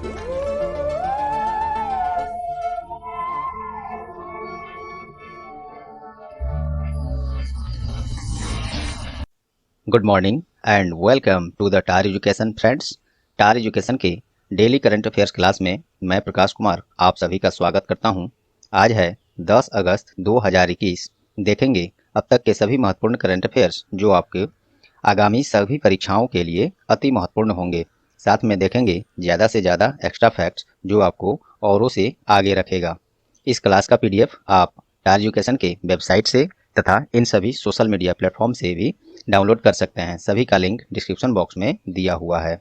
Good morning and welcome to the Tar Education friends. Tar Education के daily current affairs class में मैं प्रकाश कुमार आप सभी का स्वागत करता हूं। आज है 10 अगस्त 2021। देखेंगे अब तक के सभी महत्वपूर्ण करंट अफेयर्स जो आपके आगामी सभी परीक्षाओं के लिए अति महत्वपूर्ण होंगे। साथ में देखेंगे ज़्यादा से ज़्यादा एक्स्ट्रा फैक्ट्स जो आपको औरों से आगे रखेगा। इस क्लास का PDF आप टार एजुकेशन के वेबसाइट से तथा इन सभी सोशल मीडिया प्लेटफॉर्म से भी डाउनलोड कर सकते हैं। सभी का लिंक डिस्क्रिप्शन बॉक्स में दिया हुआ है।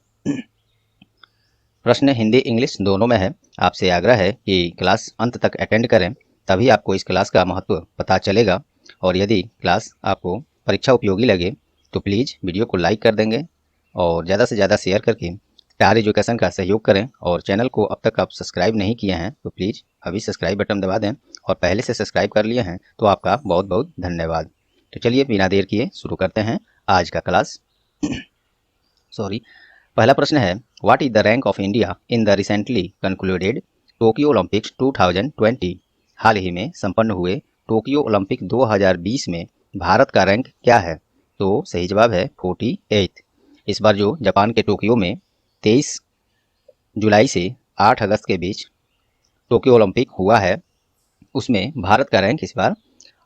प्रश्न हिंदी इंग्लिश दोनों में है। आपसे आग्रह है कि क्लास अंत तक अटेंड करें, तभी आपको इस क्लास का महत्व पता चलेगा। और यदि क्लास आपको परीक्षा उपयोगी लगे तो प्लीज़ वीडियो को लाइक कर देंगे और ज़्यादा से ज़्यादा शेयर करके टार एजुकेशन का सहयोग करें। और चैनल को अब तक आप सब्सक्राइब नहीं किए हैं तो प्लीज़ अभी सब्सक्राइब बटन दबा दें, और पहले से सब्सक्राइब कर लिए हैं तो आपका बहुत बहुत धन्यवाद। तो चलिए बिना देर किए शुरू करते हैं आज का क्लास। पहला प्रश्न है, what is the rank of India in the recently concluded Tokyo Olympics 2020? हाल ही में संपन्न हुए टोक्यो ओलंपिक 2020 में भारत का रैंक क्या है? तो सही जवाब है 48। इस बार जो जापान के टोक्यो में 23 जुलाई से 8 अगस्त के बीच टोक्यो ओलंपिक हुआ है, उसमें भारत का रैंक इस बार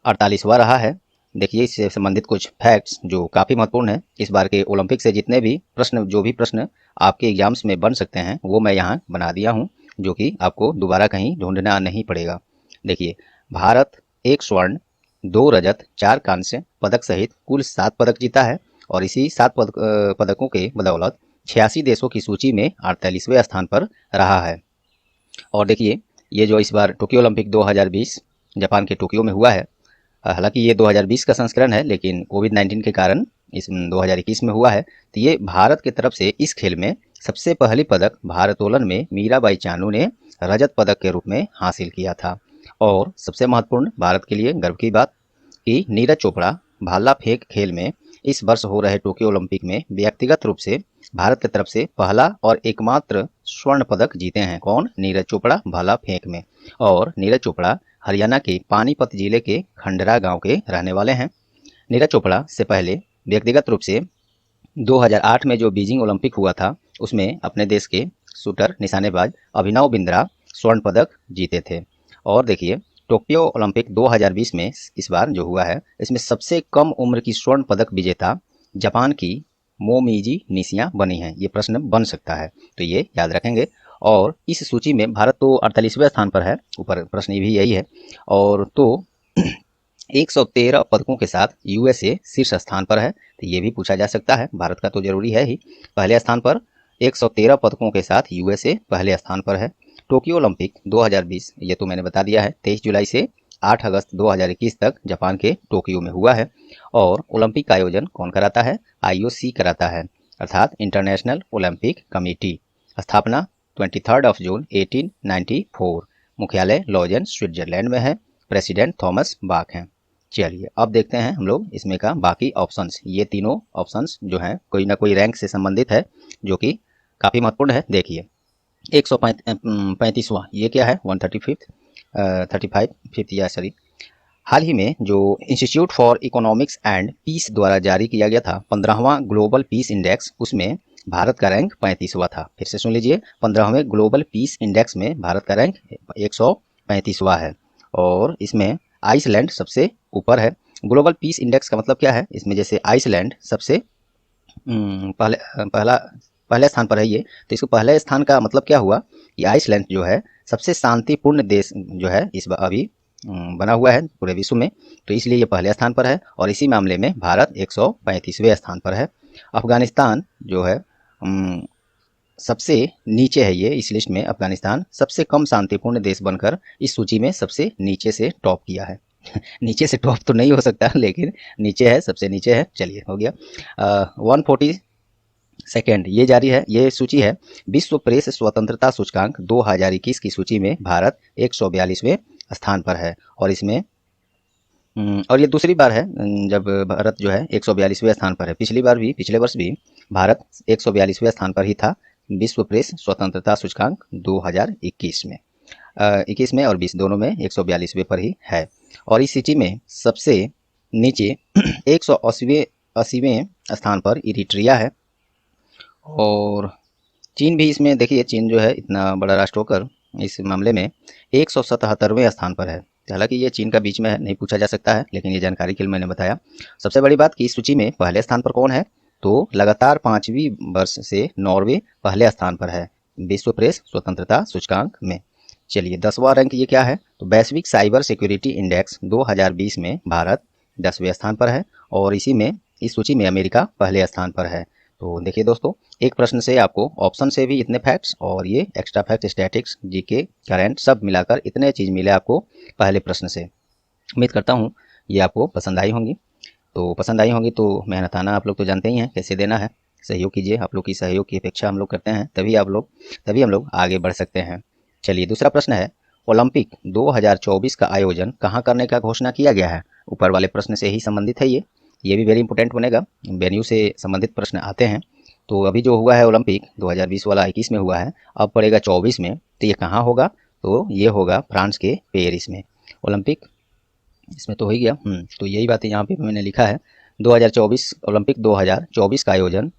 48वां रहा है। देखिए इससे संबंधित कुछ फैक्ट्स जो काफ़ी महत्वपूर्ण है। इस बार के ओलंपिक से जितने भी प्रश्न आपके एग्जाम्स में बन सकते हैं वो मैं यहाँ बना दिया हूँ, जो कि आपको दोबारा कहीं ढूंढना नहीं पड़ेगा। देखिए, भारत 1 स्वर्ण 2 रजत 4 कांस्य पदक सहित कुल 7 पदक जीता है, और इसी 7 पदकों के बदौलत 86 देशों की सूची में 48वें स्थान पर रहा है। और देखिए, ये जो इस बार टोक्यो ओलंपिक 2020 जापान के टोक्यो में हुआ है, हालांकि ये 2020 का संस्करण है, लेकिन कोविड-19 के कारण इस 2021 में हुआ है। तो ये भारत की तरफ से इस खेल में सबसे पहली पदक भारोत्तोलन में मीराबाई चानू ने रजत पदक के रूप में हासिल किया था। और सबसे महत्वपूर्ण भारत के लिए गर्व की बात कि नीरज चोपड़ा भाला फेंक खेल में इस वर्ष हो रहे टोक्यो ओलंपिक में व्यक्तिगत रूप से भारत की तरफ से पहला और एकमात्र स्वर्ण पदक जीते हैं। कौन? नीरज चोपड़ा भाला फेंक में। और नीरज चोपड़ा हरियाणा के पानीपत जिले के खंडरा गांव के रहने वाले हैं। नीरज चोपड़ा से पहले व्यक्तिगत रूप से 2008 में जो बीजिंग ओलंपिक हुआ था उसमें अपने देश के शूटर निशानेबाज अभिनव बिंद्रा स्वर्ण पदक जीते थे। और देखिए, टोक्यो ओलंपिक 2020 में इस बार जो हुआ है, इसमें सबसे कम उम्र की स्वर्ण पदक विजेता जापान की मोमिजी निशिया बनी हैं। ये प्रश्न बन सकता है, तो ये याद रखेंगे। और इस सूची में भारत तो 48वें स्थान पर है, ऊपर प्रश्न भी यही है। और तो 113 पदकों के साथ USA शीर्ष स्थान पर है। तो ये भी पूछा जा सकता है, भारत का तो जरूरी है ही। पहले स्थान पर 113 पदकों के साथ USA पहले स्थान पर है। टोक्यो ओलंपिक 2020 ये तो मैंने बता दिया है, 23 जुलाई से 8 अगस्त 2021 तक जापान के टोक्यो में हुआ है। और ओलंपिक का आयोजन कौन कराता है? IOC कराता है, अर्थात इंटरनेशनल ओलंपिक कमेटी। स्थापना 23 जून 1894। मुख्यालय लॉजेन स्विट्जरलैंड में है। प्रेसिडेंट थॉमस बाक हैं। चलिए अब देखते हैं हम लोग इसमें का बाकी ऑप्शंस। ये तीनों ऑप्शंस जो हैं कोई ना कोई रैंक से संबंधित है, जो कि काफ़ी महत्वपूर्ण है। देखिए, 135वां ये क्या है? 135 या सॉरी, हाल ही में जो Institute for Economics and Peace द्वारा जारी किया गया था 15वां ग्लोबल पीस इंडेक्स, उसमें भारत का रैंक 35वां था। फिर से सुन लीजिए, 15वें ग्लोबल पीस इंडेक्स में भारत का रैंक 135वां है। और इसमें आइसलैंड सबसे ऊपर है। ग्लोबल पीस इंडेक्स का मतलब क्या है? इसमें जैसे आइसलैंड सबसे पहले स्थान पर है ये, तो इसको पहले स्थान का मतलब क्या हुआ कि आइसलैंड जो है सबसे शांतिपूर्ण देश जो है इस अभी बना हुआ है पूरे विश्व में, तो इसलिए ये पहले स्थान पर है। और इसी मामले में भारत 135वें स्थान पर है। अफगानिस्तान जो है सबसे नीचे है ये इस लिस्ट में। अफगानिस्तान सबसे कम शांतिपूर्ण देश बनकर इस सूची में सबसे नीचे से टॉप किया है। नीचे से टॉप तो नहीं हो सकता, लेकिन नीचे है, सबसे नीचे है। चलिए हो गया। 142 ये जारी है, ये सूची है। विश्व प्रेस स्वतंत्रता सूचकांक 2021 की सूची में भारत 142वें स्थान पर है। और इसमें और ये दूसरी बार है जब भारत जो है 142वें स्थान पर है। पिछले वर्ष भी भारत 142वें स्थान पर ही था, विश्व प्रेस स्वतंत्रता सूचकांक 2021 में 21 में और 20 दोनों में 142वें पर ही है। और इस सूची में सबसे नीचे 180वें स्थान पर इरिट्रिया है। और चीन भी इसमें, देखिए चीन जो है इतना बड़ा राष्ट्र होकर इस मामले में 177वें स्थान पर है। हालांकि ये चीन का बीच में है, नहीं पूछा जा सकता है, लेकिन ये जानकारी के लिए मैंने बताया। सबसे बड़ी बात कि इस सूची में पहले स्थान पर कौन है, तो लगातार 5वीं वर्ष से नॉर्वे पहले स्थान पर है विश्व प्रेस स्वतंत्रता सूचकांक में। चलिए 10वां रैंक ये क्या है, तो वैश्विक साइबर सिक्योरिटी इंडेक्स 2020 में भारत 10वें स्थान पर है और इसी में इस सूची में अमेरिका पहले स्थान पर है। तो देखिए दोस्तों, एक प्रश्न से आपको ऑप्शन से भी इतने फैक्ट्स और ये extra fact, statics, GK, current सब मिलाकर इतने चीज़ मिले आपको पहले प्रश्न से। उम्मीद करता हूँ ये आपको पसंद आई होंगी। तो पसंद आई होंगी तो मेहनताना आप लोग तो जानते ही हैं कैसे देना है, सहयोग कीजिए। आप लोग की सहयोग की अपेक्षा हम लोग करते हैं, तभी हम लोग आगे बढ़ सकते हैं। चलिए दूसरा प्रश्न है, ओलंपिक 2024 का आयोजन कहाँ करने का घोषणा किया गया है। ऊपर वाले प्रश्न से ही संबंधित है ये भी वेरी इंपॉर्टेंट बनेगा, वेन्यू से संबंधित प्रश्न आते हैं। तो अभी जो हुआ है ओलंपिक 2020 वाला 21 में हुआ है, अब पड़ेगा 24 में, तो ये कहाँ होगा, तो ये होगा फ्रांस के पेरिस में। ओलंपिक इसमें तो हो ही गया। तो यही बात यहाँ पे मैंने लिखा है, 2024 ओलंपिक 2024 का आयोजन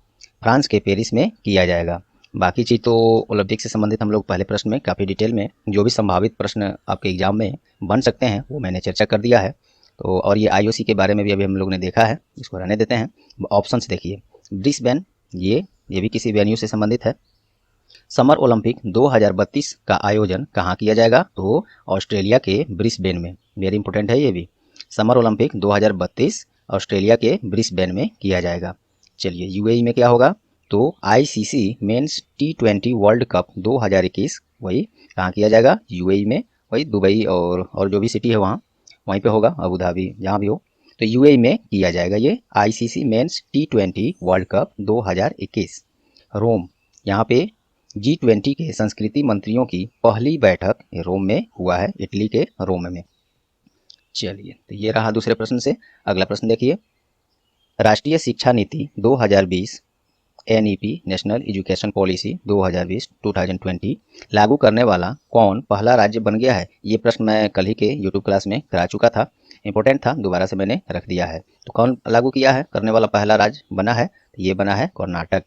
फ्रांस के पेरिस में किया जाएगा। बाकी चीज़ तो ओलंपिक से संबंधित हम लोग पहले प्रश्न में काफ़ी डिटेल में जो भी संभावित प्रश्न आपके एग्जाम में बन सकते हैं वो मैंने चर्चा कर दिया है। तो और ये IOC के बारे में भी अभी हम लोग ने देखा है, इसको रहने देते हैं। ऑप्शंस देखिए, ब्रिस्बेन ये भी किसी वेन्यू से संबंधित है। समर ओलंपिक 2032 का आयोजन कहाँ किया जाएगा, तो ऑस्ट्रेलिया के ब्रिस्बेन में। वेरी इंपॉर्टेंट है ये भी, समर ओलंपिक 2032 ऑस्ट्रेलिया के ब्रिस्बेन में किया जाएगा। चलिए UAE में क्या होगा, तो ICC men's T20 world cup 2021 वही कहाँ किया जाएगा, UAE में, वही दुबई और जो भी सिटी है वहाँ वहीं पे होगा, अबू धाबी जहाँ भी हो, तो UAE में किया जाएगा ये ICC men's T20 world cup 2021। Rome, यहाँ पे G20 के संस्कृति मंत्रियों की पहली बैठक रोम में हुआ है, इटली के रोम में। चलिए तो ये रहा दूसरे प्रश्न से। अगला प्रश्न देखिए, राष्ट्रीय शिक्षा नीति 2020 NEP नेशनल एजुकेशन पॉलिसी 2020 लागू करने वाला कौन पहला राज्य बन गया है। ये प्रश्न मैं कल ही के यूट्यूब क्लास में करा चुका था, इंपॉर्टेंट था, दोबारा से मैंने रख दिया है। तो कौन लागू किया है, करने वाला पहला राज्य बना है, तो ये बना है कर्नाटक।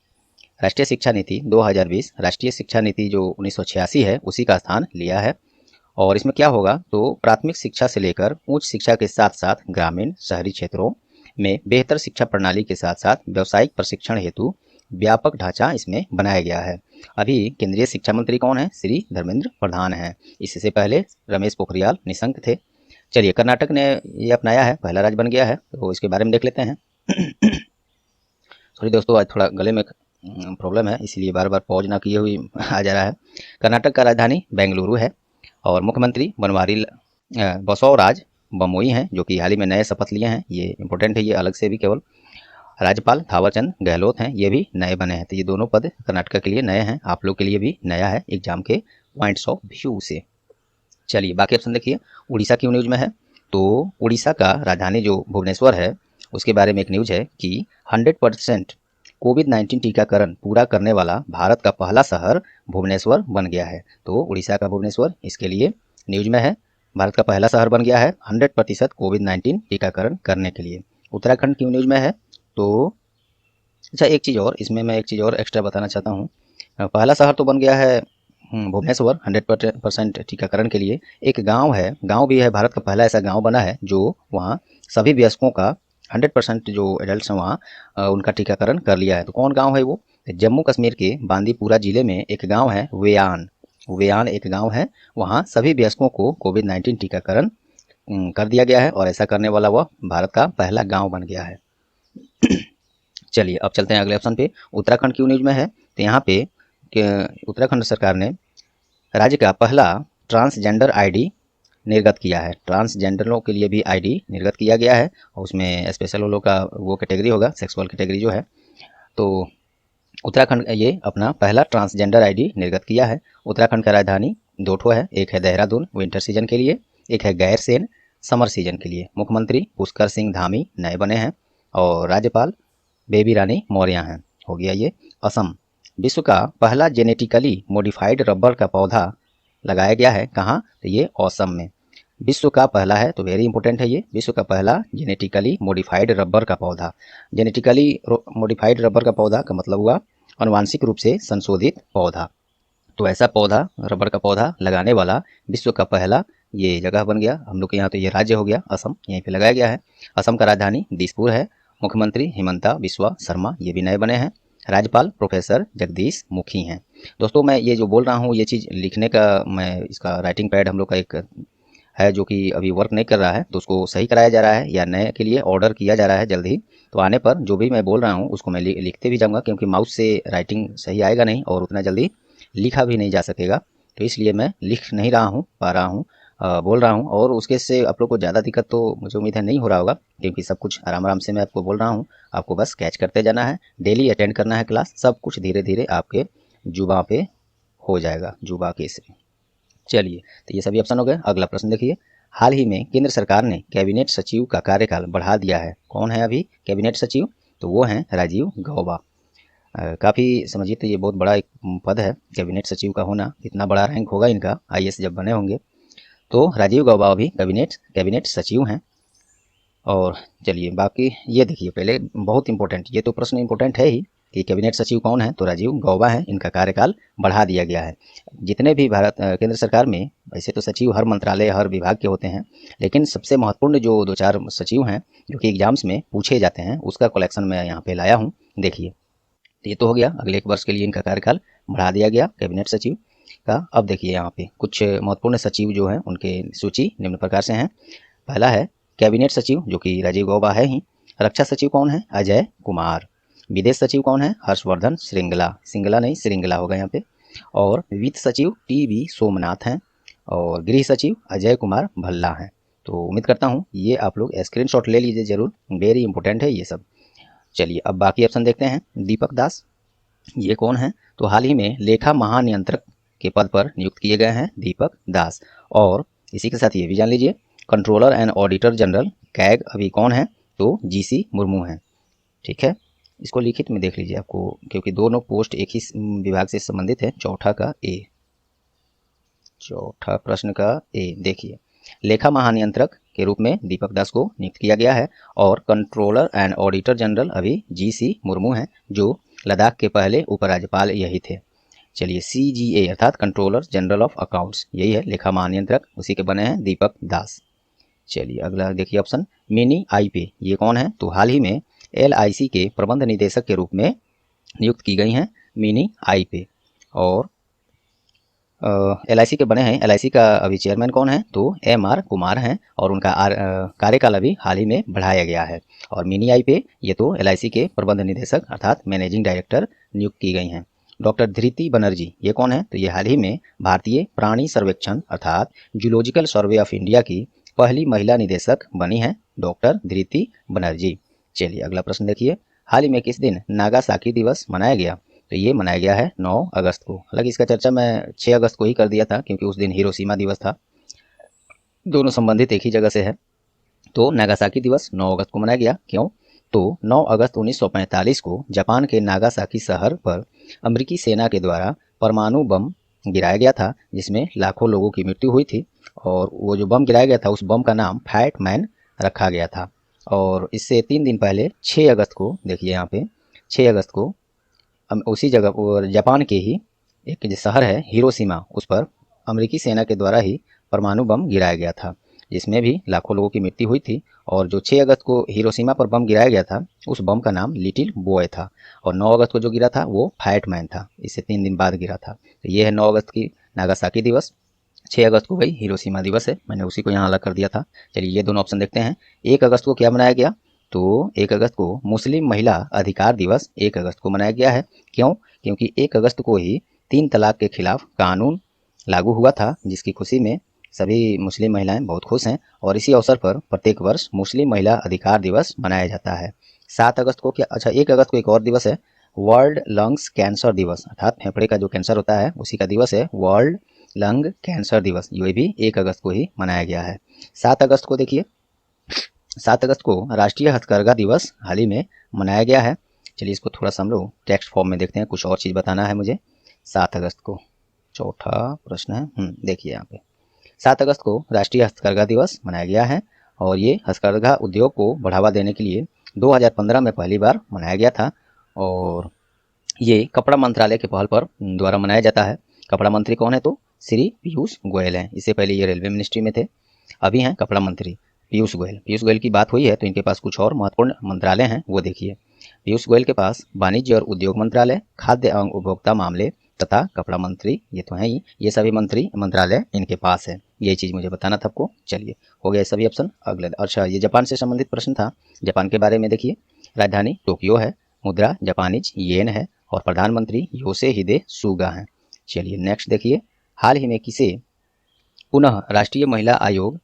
राष्ट्रीय शिक्षा नीति 2020 राष्ट्रीय शिक्षा नीति जो 1986 है उसी का स्थान लिया है। और इसमें क्या होगा, तो प्राथमिक शिक्षा से लेकर उच्च शिक्षा के साथ साथ ग्रामीण शहरी क्षेत्रों में बेहतर शिक्षा प्रणाली के साथ साथ व्यावसायिक प्रशिक्षण हेतु व्यापक ढांचा इसमें बनाया गया है। अभी केंद्रीय शिक्षा मंत्री कौन है, श्री धर्मेंद्र प्रधान हैं। इससे पहले रमेश पोखरियाल निशंक थे। चलिए कर्नाटक ने ये अपनाया है, पहला राज्य बन गया है, तो इसके बारे में देख लेते हैं। सॉरी दोस्तों, आज थोड़ा गले में प्रॉब्लम है, इसलिए बार बार पॉज ना किए हुए आ जा रहा है। कर्नाटक का राजधानी बेंगलुरु है और मुख्यमंत्री बनवारी बसवराज बोम्मई हैं, जो कि हाल ही में नए शपथ लिए हैं। ये इंपॉर्टेंट है, ये अलग से भी केवल। राज्यपाल थावरचंद गहलोत हैं, ये भी नए बने हैं। तो ये दोनों पद कर्नाटक के लिए नए हैं, आप लोग के लिए भी नया है एग्जाम के पॉइंट्स ऑफ व्यू से। चलिए बाकी ऑप्शन देखिए, उड़ीसा की न्यूज में है, तो उड़ीसा का राजधानी जो भुवनेश्वर है उसके बारे में एक न्यूज है कि 100% कोविड-19 टीकाकरण पूरा करने वाला भारत का पहला शहर भुवनेश्वर बन गया है। तो उड़ीसा का भुवनेश्वर इसके लिए न्यूज में है, भारत का पहला शहर बन गया है 100% कोविड-19 टीकाकरण करने के लिए। उत्तराखंड की न्यूज में है, तो अच्छा एक चीज़ और, इसमें मैं एक चीज़ और एक्स्ट्रा बताना चाहता हूँ। पहला शहर तो बन गया है भुवनेश्वर 100% टीकाकरण के लिए। एक गांव है, गांव भी है, भारत का पहला ऐसा गांव बना है जो वहाँ सभी वयस्कों का 100% जो एडल्ट हैं वहाँ उनका टीकाकरण कर लिया है। तो कौन गांव है वो, जम्मू कश्मीर के बांदीपुरा जिले में एक गांव है वेयान एक गांव है, वहाँ सभी वयस्कों को कोविड-19 टीकाकरण कर दिया गया है और ऐसा करने वाला वह भारत का पहला गाँव बन गया है। चलिए अब चलते हैं अगले ऑप्शन पे। उत्तराखंड की न्यूज में है, तो यहाँ पे उत्तराखंड सरकार ने राज्य का पहला ट्रांसजेंडर ID निर्गत किया है। ट्रांसजेंडरों के लिए भी ID निर्गत किया गया है और उसमें स्पेशल वालों का वो कैटेगरी होगा, सेक्सुअल कैटेगरी जो है। तो उत्तराखंड ये अपना पहला ट्रांसजेंडर ID निर्गत किया है। उत्तराखंड का राजधानी दो ठो है, एक है देहरादून विंटर सीजन के लिए, एक है गैरसेन समर सीजन के लिए। मुख्यमंत्री पुष्कर सिंह धामी नए बने हैं और राज्यपाल बेबी रानी मौर्य हैं। हो गया ये। असम, विश्व का पहला जेनेटिकली मॉडिफाइड रबर का पौधा लगाया गया है कहाँ? तो ये असम में। विश्व का पहला है, तो वेरी इंपॉर्टेंट है ये, विश्व का पहला जेनेटिकली मॉडिफाइड रबर का पौधा। जेनेटिकली मॉडिफाइड रबर का पौधा का मतलब हुआ आनुवांशिक रूप से संशोधित पौधा। तो ऐसा पौधा, रबर का पौधा लगाने वाला विश्व का पहला ये जगह बन गया। हम लोग के यहाँ तो ये राज्य हो गया असम, यहीं पे लगाया गया है। असम का राजधानी दिसपुर है। मुख्यमंत्री हिमंता बिस्वा शर्मा ये भी नए बने हैं। राज्यपाल प्रोफेसर जगदीश मुखी हैं। दोस्तों मैं ये जो बोल रहा हूँ ये चीज़ लिखने का, मैं इसका राइटिंग पैड हम लोग का एक है जो कि अभी वर्क नहीं कर रहा है, तो उसको सही कराया जा रहा है या नए के लिए ऑर्डर किया जा रहा है जल्द ही। तो आने पर जो भी मैं बोल रहा हूँ उसको मैं लिखते भी जाऊँगा, क्योंकि माउस से राइटिंग सही आएगा नहीं और उतना जल्दी लिखा भी नहीं जा सकेगा। तो इसलिए मैं लिख नहीं रहा हूँ, बोल रहा हूँ। और उसके से आप लोग को ज़्यादा दिक्कत तो मुझे उम्मीद है नहीं हो रहा होगा, क्योंकि सब कुछ आराम आराम से मैं आपको बोल रहा हूँ। आपको बस कैच करते जाना है, डेली अटेंड करना है क्लास, सब कुछ धीरे धीरे आपके जुबां पे हो जाएगा, जुबा के से। चलिए, तो ये सभी ऑप्शन हो गए। अगला प्रश्न देखिए, हाल ही में केंद्र सरकार ने कैबिनेट सचिव का कार्यकाल बढ़ा दिया है। कौन है अभी कैबिनेट सचिव? तो वो हैं राजीव गौबा। काफ़ी समझिए तो ये बहुत बड़ा एक पद है कैबिनेट सचिव का होना, इतना बड़ा रैंक होगा इनका आईएएस जब बने होंगे। तो राजीव गौबा अभी कैबिनेट सचिव हैं। और चलिए बाकी ये देखिए, पहले बहुत इंपॉर्टेंट, ये तो प्रश्न इंपॉर्टेंट है ही कि कैबिनेट सचिव कौन है, तो राजीव गौबा हैं, इनका कार्यकाल बढ़ा दिया गया है। जितने भी भारत केंद्र सरकार में वैसे तो सचिव हर मंत्रालय हर विभाग के होते हैं, लेकिन सबसे महत्वपूर्ण जो 2-4 सचिव हैं जो कि एग्जाम्स में पूछे जाते हैं, उसका कलेक्शन मैं यहाँ पे लाया हूँ। देखिए, तो ये तो हो गया, अगले एक वर्ष के लिए इनका कार्यकाल बढ़ा दिया गया कैबिनेट सचिव का। अब देखिए यहाँ पे कुछ महत्वपूर्ण सचिव जो हैं उनके सूची निम्न प्रकार से हैं। पहला है कैबिनेट सचिव जो कि राजीव गौबा है ही। रक्षा सचिव कौन है? अजय कुमार। विदेश सचिव कौन है? हर्षवर्धन श्रृंगला, श्रृंगला नहीं श्रृंगला होगा यहाँ पे। और वित्त सचिव टीवी सोमनाथ हैं। और गृह सचिव अजय कुमार भल्ला हैं। तो उम्मीद करता हूँ ये आप लोग स्क्रीनशॉट ले लीजिए जरूर, वेरी इंपॉर्टेंट है ये सब। चलिए अब बाकी ऑप्शन देखते हैं। दीपक दास, ये कौन है? तो हाल ही में लेखा महानियंत्रक के पद पर नियुक्त किए गए हैं दीपक दास। और इसी के साथ ये भी जान लीजिए, controller and auditor general CAG अभी कौन है? तो जीसी मुर्मू हैं। ठीक है, इसको लिखित में देख लीजिए आपको, क्योंकि दोनों पोस्ट एक ही विभाग से संबंधित है। चौथा प्रश्न का ए देखिए, लेखा महानियंत्रक के रूप में दीपक दास को नियुक्त किया गया है। और कंट्रोलर एंड ऑडिटर जनरल अभी जीसी मुर्मू हैं, जो लद्दाख के पहले उपराज्यपाल यही थे। चलिए, सीजीए अर्थात कंट्रोलर जनरल ऑफ अकाउंट्स, यही है लेखा महानियंत्रक, उसी के बने हैं दीपक दास। चलिए अगला देखिए ऑप्शन, मिनी आईपी, ये कौन है? तो हाल ही में एलआईसी के प्रबंध निदेशक के रूप में नियुक्त की गई हैं मिनी आईपी। और एलआईसी के बने हैं, एलआईसी का अभी चेयरमैन कौन है? तो एमआर कुमार हैं। और उनका कार्यकाल अभी हाल ही में बढ़ाया गया है। और मिनी आईपी ये तो एलआईसी के प्रबंध निदेशक अर्थात मैनेजिंग डायरेक्टर नियुक्त की गई हैं। डॉक्टर धृति बनर्जी, ये कौन है? तो ये हाल ही में भारतीय प्राणी सर्वेक्षण अर्थात जूलॉजिकल सर्वे ऑफ इंडिया की पहली महिला निदेशक बनी हैं, डॉक्टर धृति बनर्जी। चलिए अगला प्रश्न देखिए, हाल ही में किस दिन नागासाकी दिवस मनाया गया? तो ये मनाया गया है 9 अगस्त को। हालांकि इसका चर्चा मैं 6 अगस्त को ही कर दिया था, क्योंकि उस दिन हिरोशिमा दिवस था। दोनों संबंधित एक ही जगह से है। तो नागासाकी दिवस 9 अगस्त को मनाया गया। क्यों? तो 9 अगस्त 1945 को जापान के नागासाकी शहर पर अमेरिकी सेना के द्वारा परमाणु बम गिराया गया था, जिसमें लाखों लोगों की मृत्यु हुई थी। और वो जो बम गिराया गया था, उस बम का नाम फैट मैन रखा गया था। और इससे 3 दिन पहले 6 अगस्त को, देखिए यहाँ पे 6 अगस्त को उसी जगह जापान के ही एक जो शहर है हिरोशिमा, उस पर अमेरिकी सेना के द्वारा ही परमाणु बम गिराया गया था, जिसमें भी लाखों लोगों की मृत्यु हुई थी। और जो 6 अगस्त को हिरोशिमा पर बम गिराया गया था, उस बम का नाम लिटिल बॉय था। और 9 अगस्त को जो गिरा था वो फैट मैन था, इससे 3 दिन बाद गिरा था। तो ये है 9 अगस्त की नागासाकी दिवस। 6 अगस्त को वही हिरोशिमा दिवस है, मैंने उसी को यहाँ अलग कर दिया था। चलिए ये दोनों ऑप्शन देखते हैं। 1 अगस्त को क्या मनाया गया? तो 1 अगस्त को मुस्लिम महिला अधिकार दिवस 1 अगस्त को मनाया गया है। क्यों? क्योंकि 1 अगस्त को ही 3 तलाक के खिलाफ कानून लागू हुआ था, जिसकी खुशी में सभी मुस्लिम महिलाएं बहुत खुश हैं। और इसी अवसर पर प्रत्येक वर्ष मुस्लिम महिला अधिकार दिवस मनाया जाता है। 7 अगस्त को क्या, अच्छा 1 अगस्त को एक और दिवस है, वर्ल्ड लंग्स कैंसर दिवस, अर्थात फेफड़े का जो कैंसर होता है उसी का दिवस है वर्ल्ड लंग कैंसर दिवस। ये भी 1 अगस्त को ही मनाया गया है। 7 अगस्त को देखिए, 7 अगस्त को राष्ट्रीय हथकरघा दिवस हाल ही में मनाया गया है। चलिए इसको थोड़ा सा हम लोग टेक्स्ट फॉर्म में देखते हैं, कुछ और चीज़ बताना है मुझे। 7 अगस्त को चौथा प्रश्न है, देखिए यहाँ पे 7 अगस्त को राष्ट्रीय हस्तकरघा दिवस मनाया गया है और ये हस्तकरघा उद्योग को बढ़ावा देने के लिए 2015 में पहली बार मनाया गया था और ये कपड़ा मंत्रालय के पहल पर द्वारा मनाया जाता है। कपड़ा मंत्री कौन है? तो श्री पीयूष गोयल हैं। इससे पहले ये रेलवे मिनिस्ट्री में थे, अभी हैं कपड़ा मंत्री पीयूष गोयल। पीयूष गोयल की बात हुई है तो इनके पास कुछ और महत्वपूर्ण मंत्रालय हैं, वो देखिए। पीयूष गोयल के पास वाणिज्य और उद्योग मंत्रालय, खाद्य एवं उपभोक्ता मामले तथा कपड़ा मंत्री, ये तो हैं ही, ये सभी मंत्रालय इनके पास है। ये चीज़ मुझे बताना था आपको। चलिए हो गया सभी ऑप्शन। अगले अच्छा, ये जापान से संबंधित प्रश्न था। जापान के बारे में देखिए, राजधानी टोक्यो है, मुद्रा जापानीज येन है और प्रधानमंत्री योशिहिदे सुगा हैं। चलिए नेक्स्ट देखिए, हाल ही में किसे पुनः राष्ट्रीय महिला आयोग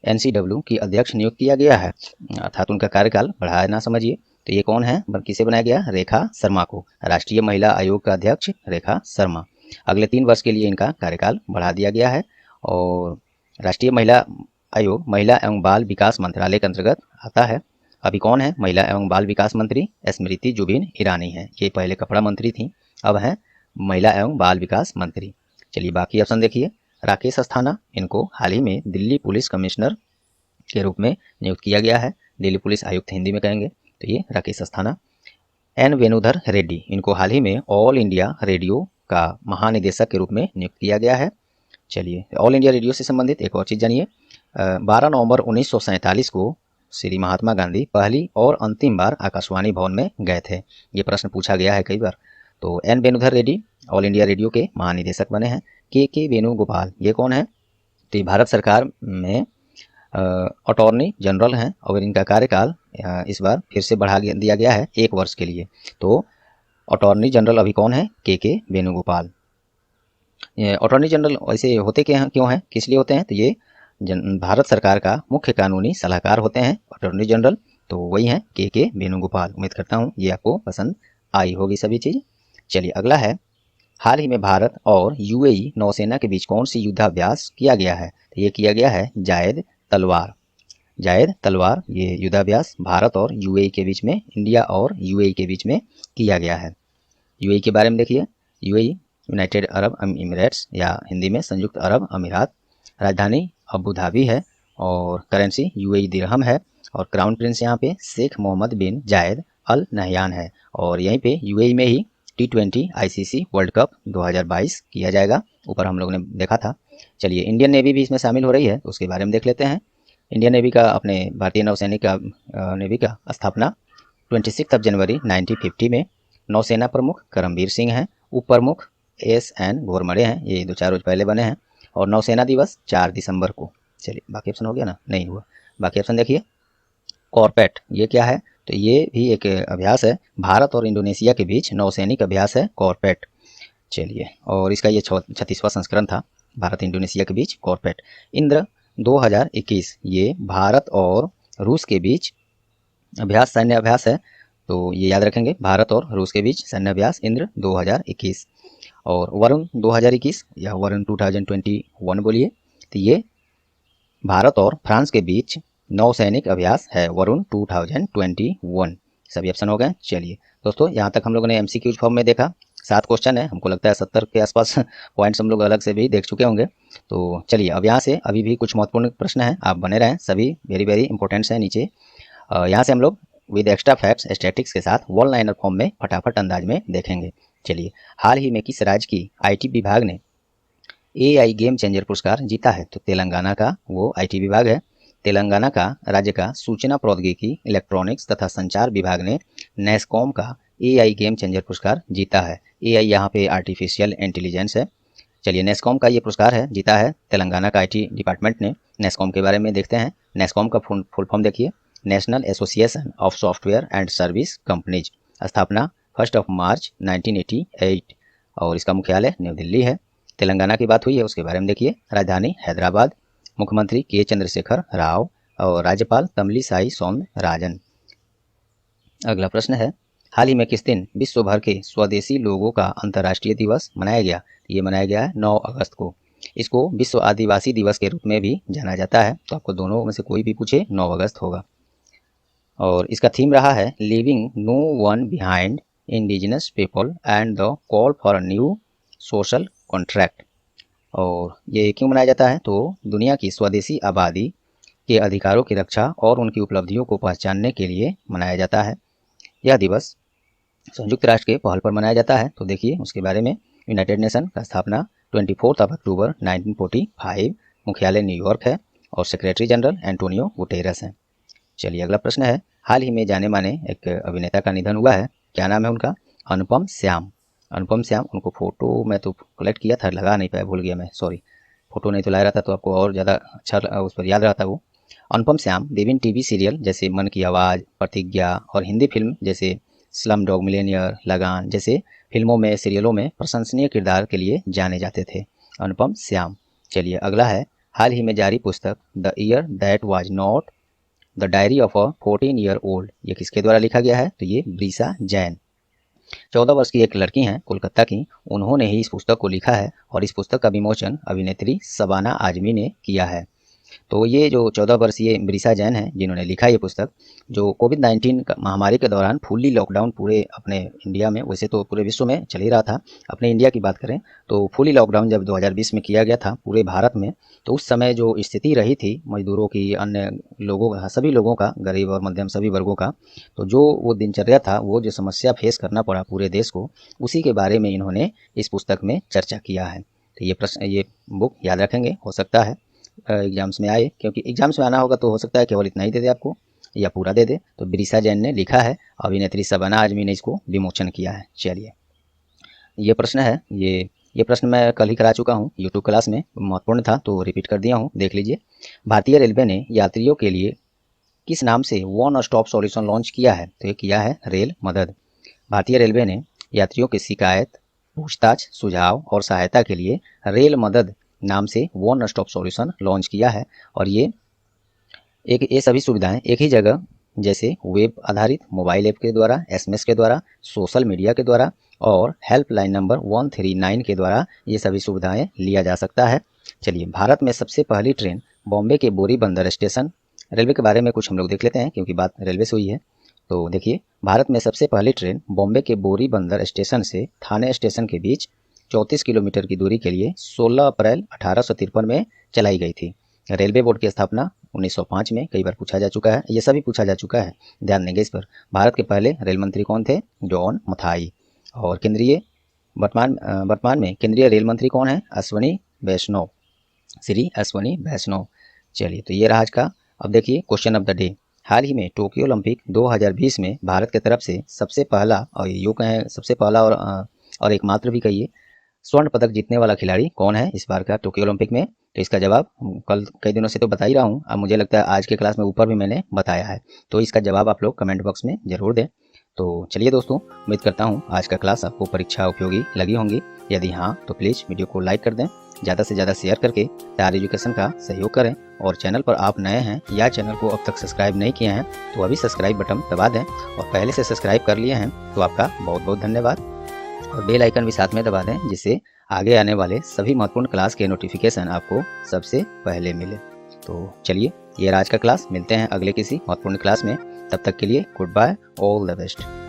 NCW की अध्यक्ष नियुक्त किया गया है, अर्थात उनका कार्यकाल बढ़ाया ना समझिए। तो ये कौन है, किसे बनाया गया? रेखा शर्मा को राष्ट्रीय महिला आयोग का अध्यक्ष रेखा शर्मा। अगले 3 वर्ष के लिए इनका कार्यकाल बढ़ा दिया गया है और राष्ट्रीय महिला आयोग महिला एवं बाल विकास मंत्रालय के अंतर्गत आता है। अभी कौन है महिला एवं बाल विकास मंत्री? स्मृति जुबिन ईरानी है। ये पहले कपड़ा मंत्री थी, अब है महिला एवं बाल विकास मंत्री। चलिए बाकी ऑप्शन देखिए, राकेश अस्थाना, इनको हाल ही में दिल्ली पुलिस कमिश्नर के रूप में नियुक्त किया गया है, दिल्ली पुलिस आयुक्त हिंदी में कहेंगे, तो ये राकेश अस्थाना। एन वेणुधर रेड्डी, इनको हाल ही में ऑल इंडिया रेडियो का महानिदेशक के रूप में नियुक्त किया गया है। चलिए ऑल इंडिया रेडियो से संबंधित एक और चीज़ जानिए। 12 नवंबर 1947 को श्री महात्मा गांधी पहली और अंतिम बार आकाशवाणी भवन में गए थे। ये प्रश्न पूछा गया है कई बार। तो N Venudhar Reddy All India Radio के महानिदेशक बने हैं। के वेणुगोपाल, ये कौन है? तो ये भारत सरकार में अटॉर्नी जनरल हैं और इनका कार्यकाल इस बार फिर से बढ़ा दिया गया है 1 वर्ष के लिए। तो अटॉर्नी जनरल अभी कौन है? के वेणुगोपाल। अटॉर्नी जनरल ऐसे होते क्यों हैं, किस लिए होते हैं? तो ये भारत सरकार का मुख्य कानूनी सलाहकार होते हैं अटॉर्नी जनरल, तो वही हैं के वेणुगोपाल। उम्मीद करता हूँ ये आपको पसंद आई होगी सभी चीज़। चलिए अगला है, हाल ही में भारत और UAE नौसेना के बीच कौन सी युद्धाभ्यास किया गया है? तो ये किया गया है जायद तलवार। ये युद्धाभ्यास भारत और UAE के बीच में, इंडिया और UAE के बीच में किया गया है। UAE के बारे में देखिए, UAE यूनाइटेड अरब एमिरेट्स या हिंदी में संयुक्त अरब अमीरात। राजधानी अबू धाबी है और करेंसी UAE दिरहम है और क्राउन प्रिंस यहाँ पे शेख मोहम्मद बिन जायद अल नहयान है और यहीं पे UAE में ही T20 ICC वर्ल्ड कप 2022 किया जाएगा, ऊपर हम लोग ने देखा था। चलिए इंडियन नेवी भी इसमें शामिल हो रही है, उसके बारे में देख लेते हैं। इंडियन नेवी का, अपने भारतीय नौसैनिक का नेवी का स्थापना 26 जनवरी 1950 में नौसेना प्रमुख करमबीर सिंह हैं, उप प्रमुख SN घोरमड़े हैं, ये 2-4 रोज पहले बने हैं और नौसेना दिवस 4 दिसंबर को। चलिए बाकी ऑप्शन हो गया ना? नहीं हुआ। बाकी ऑप्शन देखिए, कॉर्पेट, ये क्या है? तो ये भी एक अभ्यास है, भारत और इंडोनेशिया के बीच नौसैनिक अभ्यास है कॉर्पेट। चलिए, और इसका ये 36वां संस्करण था, भारत इंडोनेशिया के बीच कॉर्पेट। इंद्र 2021, ये भारत और रूस के बीच अभ्यास, सैन्य अभ्यास है, तो ये याद रखेंगे, भारत और रूस के बीच सैन्य अभ्यास इंद्र 2021। और वरुण 2021 या वरुण 2021 बोलिए, तो ये भारत और फ्रांस के बीच नौसैनिक अभ्यास है, वरुण 2021। सभी ऑप्शन हो गए। चलिए दोस्तों, यहाँ तक हम लोगों ने MCQ फॉर्म में देखा, 7 क्वेश्चन है, हमको लगता है 70 के आसपास पॉइंट्स हम लोग अलग से भी देख चुके होंगे। तो चलिए अब यहाँ से अभी भी कुछ महत्वपूर्ण प्रश्न हैं, आप बने रहें, सभी वेरी इंपॉर्टेंट्स हैं नीचे। यहाँ से हम लोग विद एक्स्ट्रा फैक्ट्स स्टैटिक्स के साथ वन लाइनर फॉर्म में फटाफट अंदाज में देखेंगे। चलिए, हाल ही में किस राज्य की IT विभाग ने AI गेम चेंजर पुरस्कार जीता है? तो तेलंगाना का वो IT विभाग है। तेलंगाना का राज्य का सूचना प्रौद्योगिकी, इलेक्ट्रॉनिक्स तथा संचार विभाग ने नेस्कॉम का AI गेम चेंजर पुरस्कार जीता है। AI यहाँ पे आर्टिफिशियल इंटेलिजेंस है। चलिए, नेस्कॉम का ये पुरस्कार है, जीता है तेलंगाना का IT डिपार्टमेंट ने। नेस्कॉम के बारे में देखते हैं। नेस्कॉम का फुल फॉर्म देखिए, national association of software and service companies. स्थापना 1 मार्च 1988 और इसका मुख्यालय न्यू दिल्ली है। तेलंगाना की बात हुई है, उसके बारे में देखिए, राजधानी हैदराबाद, मुख्यमंत्री के चंद्रशेखर राव और राज्यपाल तमिलिसाई सौंदरराजन। अगला प्रश्न है, हाल ही में किस दिन विश्व भर के स्वदेशी लोगों का अंतर्राष्ट्रीय दिवस मनाया गया? ये मनाया गया है 9 अगस्त को। इसको विश्व आदिवासी दिवस के रूप में भी जाना जाता है, तो आपको दोनों में से कोई भी पूछे 9 अगस्त होगा। और इसका थीम रहा है leaving no one behind, indigenous people and the call for a new social contract. और ये क्यों मनाया जाता है? तो दुनिया की स्वदेशी आबादी के अधिकारों की रक्षा और उनकी उपलब्धियों को पहचानने के लिए मनाया जाता है। यह दिवस संयुक्त राष्ट्र के पहल पर मनाया जाता है। तो देखिए उसके बारे में, यूनाइटेड नेशन का स्थापना 24 अक्टूबर 1945, मुख्यालय न्यूयॉर्क है और सेक्रेटरी जनरल एंटोनियो गुटेरस हैं। चलिए अगला प्रश्न है, हाल ही में जाने माने एक अभिनेता का निधन हुआ है, क्या नाम है उनका? अनुपम श्याम। अनुपम श्याम, उनको फोटो मैं तो कलेक्ट किया था, लगा नहीं पाया, भूल गया मैं, सॉरी। फोटो नहीं तो लाया रहता तो आपको और ज़्यादा अच्छा उस पर याद रहता वो। अनुपम श्याम विभिन्न टीवी सीरियल जैसे मन की आवाज़, प्रतिज्ञा और हिंदी फिल्म जैसे स्लम डॉग मिलियनेयर, लगान जैसे फिल्मों में, सीरियलों में प्रशंसनीय किरदार के लिए जाने जाते थे अनुपम श्याम। चलिए अगला है, हाल ही में जारी पुस्तक the year that was not the diary of a 14 year old, ये किसके द्वारा लिखा गया है? तो ये ब्रीसा जैन, 14 वर्ष की एक लड़की हैं कोलकाता की, उन्होंने ही इस पुस्तक को लिखा है और इस पुस्तक का विमोचन अभिनेत्री शबाना आजमी ने किया है। तो ये जो 14 वर्षीय ब्रीसा जैन हैं जिन्होंने लिखा ये पुस्तक, जो कोविड-19 महामारी के दौरान फुल्ली लॉकडाउन पूरे अपने इंडिया में, वैसे तो पूरे विश्व में चल ही रहा था, अपने इंडिया की बात करें तो फुल्ली लॉकडाउन जब 2020 में किया गया था पूरे भारत में, तो उस समय जो स्थिति रही थी मजदूरों की, अन्य लोगों का, सभी लोगों का, गरीब और मध्यम सभी वर्गों का, तो जो वो दिनचर्या था, वो जो समस्या फेस करना पड़ा पूरे देश को, उसी के बारे में इन्होंने इस पुस्तक में चर्चा किया है। तो ये बुक याद रखेंगे, हो सकता है एग्जाम्स में आए, क्योंकि एग्जाम्स में आना होगा तो हो सकता है केवल इतना ही दे दे आपको या पूरा दे दे। तो ब्रीसा जैन ने लिखा है, अभिनेत्री शबाना आजमी ने इसको विमोचन किया है। चलिए ये प्रश्न है, ये प्रश्न मैं कल ही करा चुका हूँ यूट्यूब क्लास में, महत्वपूर्ण था तो रिपीट कर दिया हूँ, देख लीजिए। भारतीय रेलवे ने यात्रियों के लिए किस नाम से वन स्टॉप सॉल्यूशन लॉन्च किया है? तो ये किया है रेल मदद। भारतीय रेलवे ने यात्रियों की शिकायत, पूछताछ, सुझाव और सहायता के लिए रेल मदद नाम से वन स्टॉप सॉल्यूशन लॉन्च किया है। और ये सभी सुविधाएं एक ही जगह, जैसे वेब आधारित मोबाइल ऐप के द्वारा, एसएमएस के द्वारा, सोशल मीडिया के द्वारा और हेल्पलाइन नंबर 139 के द्वारा ये सभी सुविधाएं लिया जा सकता है। चलिए, भारत में सबसे पहली ट्रेन बॉम्बे के बोरी बंदर स्टेशन, रेलवे के बारे में कुछ हम लोग देख लेते हैं क्योंकि बात रेलवे से हुई है। तो देखिए, भारत में सबसे पहली ट्रेन बॉम्बे के बोरी बंदर स्टेशन से थाने स्टेशन के बीच 34 किलोमीटर की दूरी के लिए 16 अप्रैल 1853 में चलाई गई थी। रेलवे बोर्ड की स्थापना 1905 में, कई बार पूछा जा चुका है, ये सभी पूछा जा चुका है, ध्यान देंगे इस पर। भारत के पहले रेल मंत्री कौन थे? जॉन मथाई। और वर्तमान में केंद्रीय रेल मंत्री कौन है? अश्वनी वैष्णव, श्री अश्वनी वैष्णव। चलिए, तो ये रहा आज का। अब देखिए क्वेश्चन ऑफ द डे, हाल ही में टोक्यो ओलंपिक 2020 में भारत की तरफ से सबसे पहला, और यूँ कहें सबसे पहला और एकमात्र भी कहिए, स्वर्ण पदक जीतने वाला खिलाड़ी कौन है इस बार का टोक्यो ओलंपिक में? तो इसका जवाब कल कई दिनों से तो बता ही रहा हूँ, अब मुझे लगता है आज के क्लास में ऊपर भी मैंने बताया है, तो इसका जवाब आप लोग कमेंट बॉक्स में जरूर दें। तो चलिए दोस्तों, उम्मीद करता हूँ आज का क्लास आपको परीक्षा उपयोगी लगी होंगी। यदि हाँ तो प्लीज़ वीडियो को लाइक कर दें, ज़्यादा से ज़्यादा शेयर करके तैयार एजुकेशन का सहयोग करें। और चैनल पर आप नए हैं या चैनल को अब तक सब्सक्राइब नहीं किए हैं तो अभी सब्सक्राइब बटन दबा दें, और पहले से सब्सक्राइब कर लिए हैं तो आपका बहुत बहुत धन्यवाद। और बेल आइकन भी साथ में दबा दें जिससे आगे आने वाले सभी महत्वपूर्ण क्लास के नोटिफिकेशन आपको सबसे पहले मिले। तो चलिए, ये आज का क्लास, मिलते हैं अगले किसी महत्वपूर्ण क्लास में, तब तक के लिए goodbye, all the best.